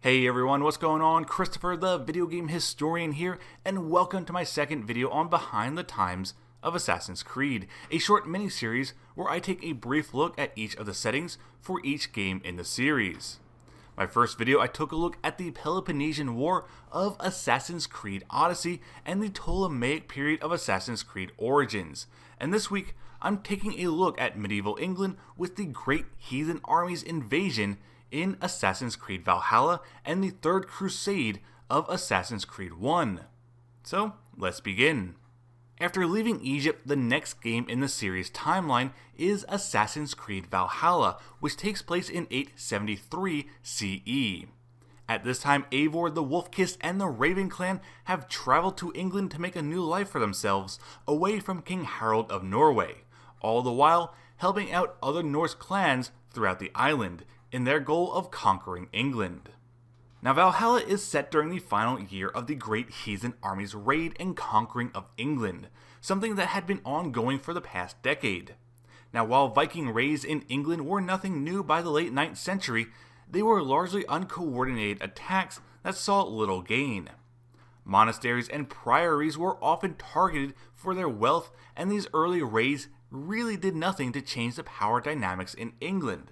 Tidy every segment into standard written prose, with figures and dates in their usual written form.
Hey everyone, what's going on? Christopher, the video game historian here, and welcome to my second video on Behind the Times of Assassin's Creed, a short mini-series where I take a brief look at each of the settings for each game in the series. My first video, I took a look at the Peloponnesian War of Assassin's Creed Odyssey and the Ptolemaic period of Assassin's Creed Origins, and this week I'm taking a look at medieval England with the Great Heathen Army's invasion in Assassin's Creed Valhalla and the Third Crusade of Assassin's Creed 1. So, let's begin. After leaving Egypt, the next game in the series timeline is Assassin's Creed Valhalla, which takes place in 873 CE. At this time, Eivor the Wolf-Kissed and the Raven clan have traveled to England to make a new life for themselves, away from King Harold of Norway, all the while helping out other Norse clans throughout the island, in their goal of conquering England. Now, Valhalla is set during the final year of the Great Heathen Army's raid and conquering of England, something that had been ongoing for the past decade. Now, while Viking raids in England were nothing new by the late 9th century, they were largely uncoordinated attacks that saw little gain. Monasteries and priories were often targeted for their wealth, and these early raids really did nothing to change the power dynamics in England.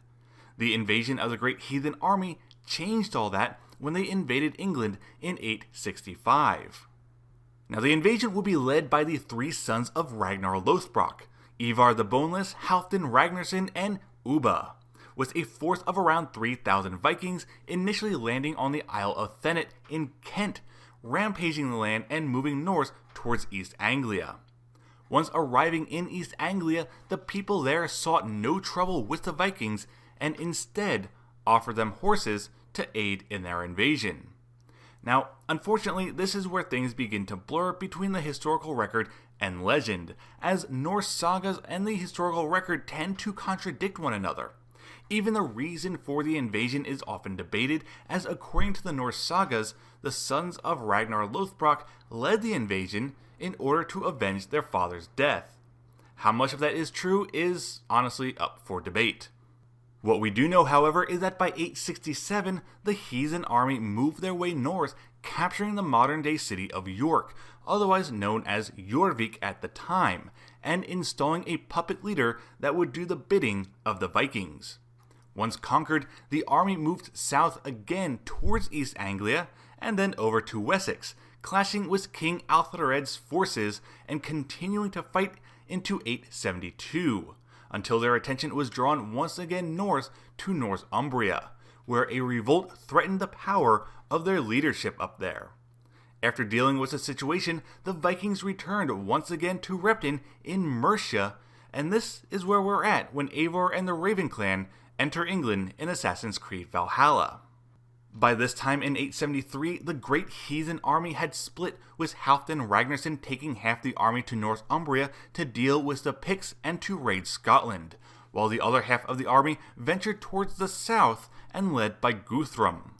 The invasion of the Great Heathen Army changed all that when they invaded England in 865. Now, the invasion would be led by the three sons of Ragnar Lothbrok, Eivor the Boneless, Halfdan Ragnarsson, and Ubba, with a force of around 3,000 Vikings initially landing on the Isle of Thanet in Kent, rampaging the land and moving north towards East Anglia. Once arriving in East Anglia, the people there sought no trouble with the Vikings and instead offered them horses to aid in their invasion. Now, unfortunately, this is where things begin to blur between the historical record and legend, as Norse sagas and the historical record tend to contradict one another. Even the reason for the invasion is often debated, as according to the Norse sagas, the sons of Ragnar Lothbrok led the invasion in order to avenge their father's death. How much of that is true is honestly up for debate. What we do know, however, is that by 867, the Heathen army moved their way north, capturing the modern-day city of York, otherwise known as Jorvik at the time, and installing a puppet leader that would do the bidding of the Vikings. Once conquered, the army moved south again towards East Anglia, and then over to Wessex, clashing with King Altair's forces and continuing to fight into 872. Until their attention was drawn once again north to Northumbria, where a revolt threatened the power of their leadership up there. After dealing with the situation, the Vikings returned once again to Repton in Mercia, and this is where we're at when Eivor and the Raven clan enter England in Assassin's Creed Valhalla. By this time in 873, the Great Heathen Army had split, with Halfdan Ragnarsson taking half the army to Northumbria to deal with the Picts and to raid Scotland, while the other half of the army ventured towards the south and led by Guthrum.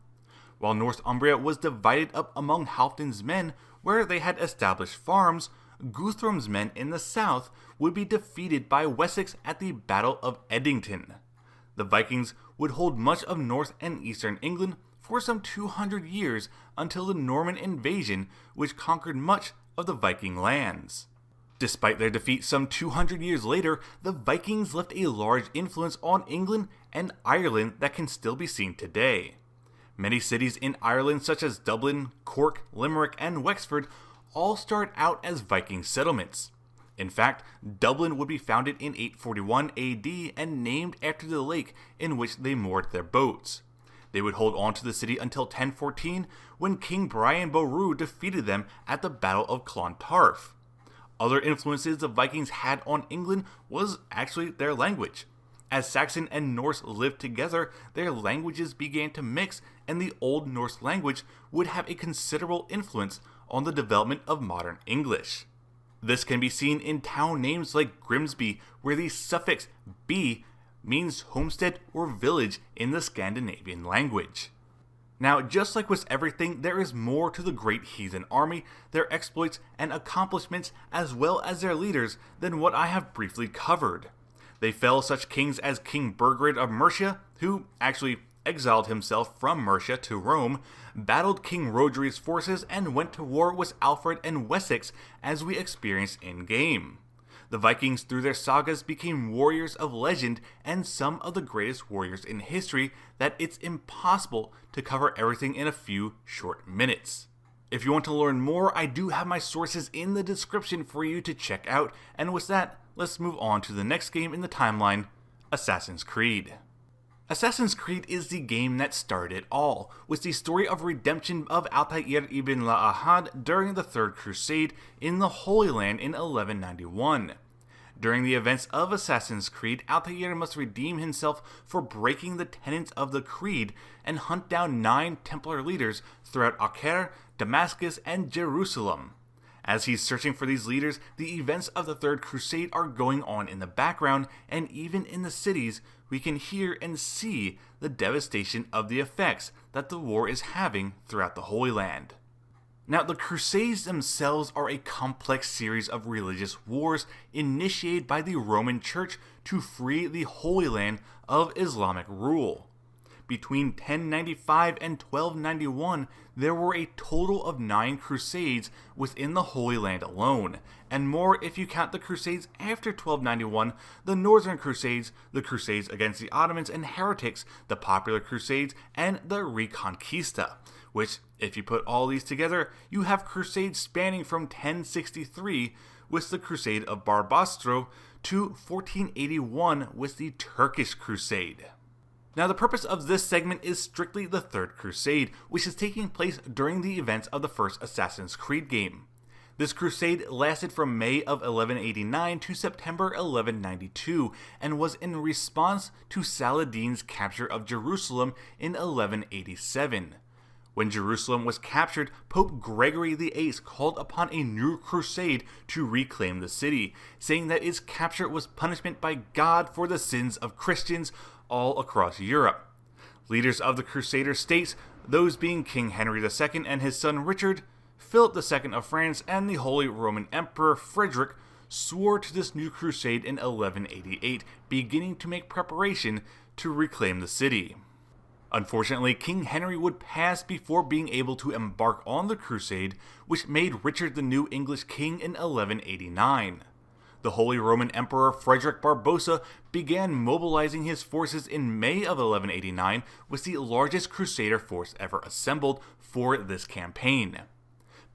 While Northumbria was divided up among Halfdan's men, where they had established farms, Guthrum's men in the south would be defeated by Wessex at the Battle of Edington. The Vikings would hold much of north and eastern England for some 200 years until the Norman invasion, which conquered much of the Viking lands. Despite their defeat some 200 years later, the Vikings left a large influence on England and Ireland that can still be seen today. Many cities in Ireland, such as Dublin, Cork, Limerick, and Wexford, all start out as Viking settlements. In fact, Dublin would be founded in 841 AD and named after the lake in which they moored their boats. They would hold on to the city until 1014, when King Brian Boru defeated them at the Battle of Clontarf. Other influences the Vikings had on England was actually their language. As Saxon and Norse lived together, their languages began to mix, and the Old Norse language would have a considerable influence on the development of modern English. This can be seen in town names like Grimsby, where the suffix "by" means homestead or village in the Scandinavian language. Now, just like with everything, there is more to the Great Heathen Army, their exploits and accomplishments, as well as their leaders, than what I have briefly covered. They fell such kings as King Burgred of Mercia, who actually exiled himself from Mercia to Rome, battled King Roderi's forces, and went to war with Alfred and Wessex, as we experienced in-game. The Vikings, through their sagas, became warriors of legend and some of the greatest warriors in history that it's impossible to cover everything in a few short minutes. If you want to learn more, I do have my sources in the description for you to check out, and with that, let's move on to the next game in the timeline, Assassin's Creed. Assassin's Creed is the game that started it all, with the story of redemption of Altair ibn La'ahad during the Third Crusade in the Holy Land in 1191. During the events of Assassin's Creed, Altair must redeem himself for breaking the tenets of the Creed and hunt down 9 Templar leaders throughout Acre, Damascus, and Jerusalem. As he's searching for these leaders, the events of the Third Crusade are going on in the background, and even in the cities, we can hear and see the devastation of the effects that the war is having throughout the Holy Land. Now, the Crusades themselves are a complex series of religious wars initiated by the Roman Church to free the Holy Land of Islamic rule. Between 1095 and 1291, there were a total of 9 crusades within the Holy Land alone, and more if you count the crusades after 1291, the Northern Crusades, the Crusades against the Ottomans and heretics, the Popular Crusades, and the Reconquista, which, if you put all these together, you have crusades spanning from 1063 with the Crusade of Barbastro to 1481 with the Turkish Crusade. Now, the purpose of this segment is strictly the Third Crusade, which is taking place during the events of the first Assassin's Creed game. This crusade lasted from May of 1189 to September 1192, and was in response to Saladin's capture of Jerusalem in 1187. When Jerusalem was captured, Pope Gregory VIII called upon a new crusade to reclaim the city, saying that its capture was punishment by God for the sins of Christians all across Europe. Leaders of the Crusader states, those being King Henry II and his son Richard, Philip II of France, and the Holy Roman Emperor Frederick, swore to this new crusade in 1188, beginning to make preparation to reclaim the city. Unfortunately, King Henry would pass before being able to embark on the crusade, which made Richard the new English king in 1189. The Holy Roman Emperor Frederick Barbarossa began mobilizing his forces in May of 1189 with the largest Crusader force ever assembled for this campaign.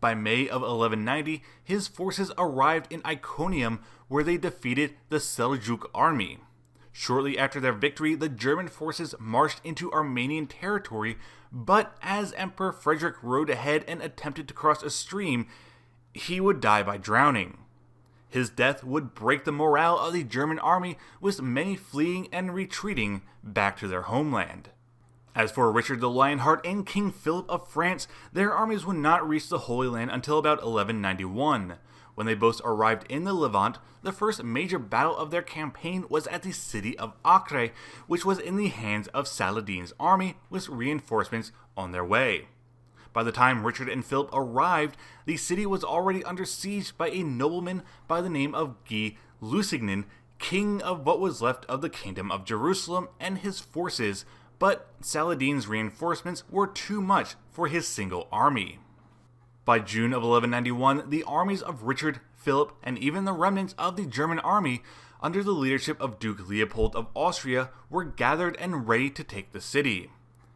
By May of 1190, his forces arrived in Iconium, where they defeated the Seljuk army. Shortly after their victory, the German forces marched into Armenian territory, but as Emperor Frederick rode ahead and attempted to cross a stream, he would die by drowning. His death would break the morale of the German army, with many fleeing and retreating back to their homeland. As for Richard the Lionheart and King Philip of France, their armies would not reach the Holy Land until about 1191. When they both arrived in the Levant, the first major battle of their campaign was at the city of Acre, which was in the hands of Saladin's army with reinforcements on their way. By the time Richard and Philip arrived, the city was already under siege by a nobleman by the name of Guy Lusignan, king of what was left of the Kingdom of Jerusalem, and his forces, but Saladin's reinforcements were too much for his single army. By June of 1191, the armies of Richard, Philip, and even the remnants of the German army, under the leadership of Duke Leopold of Austria, were gathered and ready to take the city.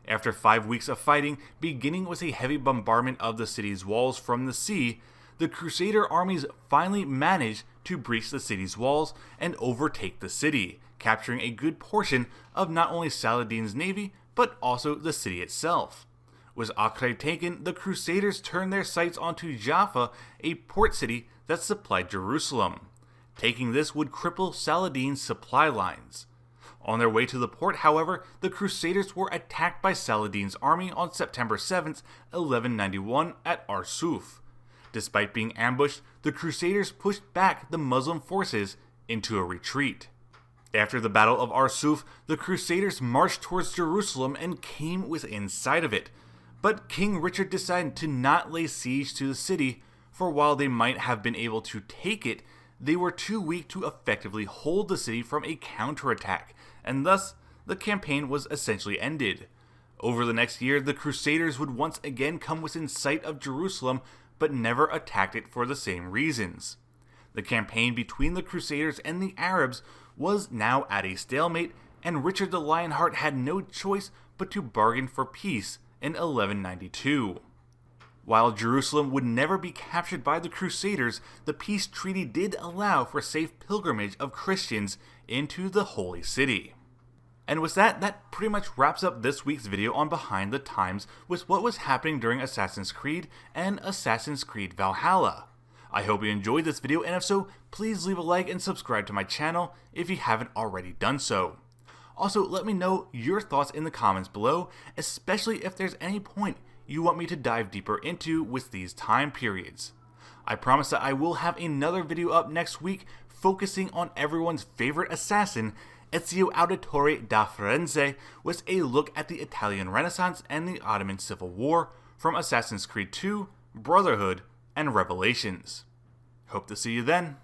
After 5 weeks of fighting, beginning with a heavy bombardment of the city's walls from the sea, the Crusader armies finally managed to breach the city's walls and overtake the city, capturing a good portion of not only Saladin's navy, but also the city itself. With Acre taken, the Crusaders turned their sights onto Jaffa, a port city that supplied Jerusalem. Taking this would cripple Saladin's supply lines. On their way to the port, however, the Crusaders were attacked by Saladin's army on September 7th, 1191 at Arsuf. Despite being ambushed, the Crusaders pushed back the Muslim forces into a retreat. After the Battle of Arsuf, the Crusaders marched towards Jerusalem and came within sight of it. But King Richard decided to not lay siege to the city, for while they might have been able to take it, they were too weak to effectively hold the city from a counterattack, and thus the campaign was essentially ended. Over the next year, the Crusaders would once again come within sight of Jerusalem, but never attacked it for the same reasons. The campaign between the Crusaders and the Arabs was now at a stalemate, and Richard the Lionheart had no choice but to bargain for peace in 1192. While Jerusalem would never be captured by the Crusaders, the peace treaty did allow for safe pilgrimage of Christians into the Holy City. And with that pretty much wraps up this week's video on Behind the Times with what was happening during Assassin's Creed and Assassin's Creed Valhalla. I hope you enjoyed this video, and if so, please leave a like and subscribe to my channel if you haven't already done so. Also, let me know your thoughts in the comments below, especially if there's any point you want me to dive deeper into with these time periods. I promise that I will have another video up next week focusing on everyone's favorite assassin, Ezio Auditore da Firenze, with a look at the Italian Renaissance and the Ottoman Civil War from Assassin's Creed 2, Brotherhood, and Revelations. Hope to see you then.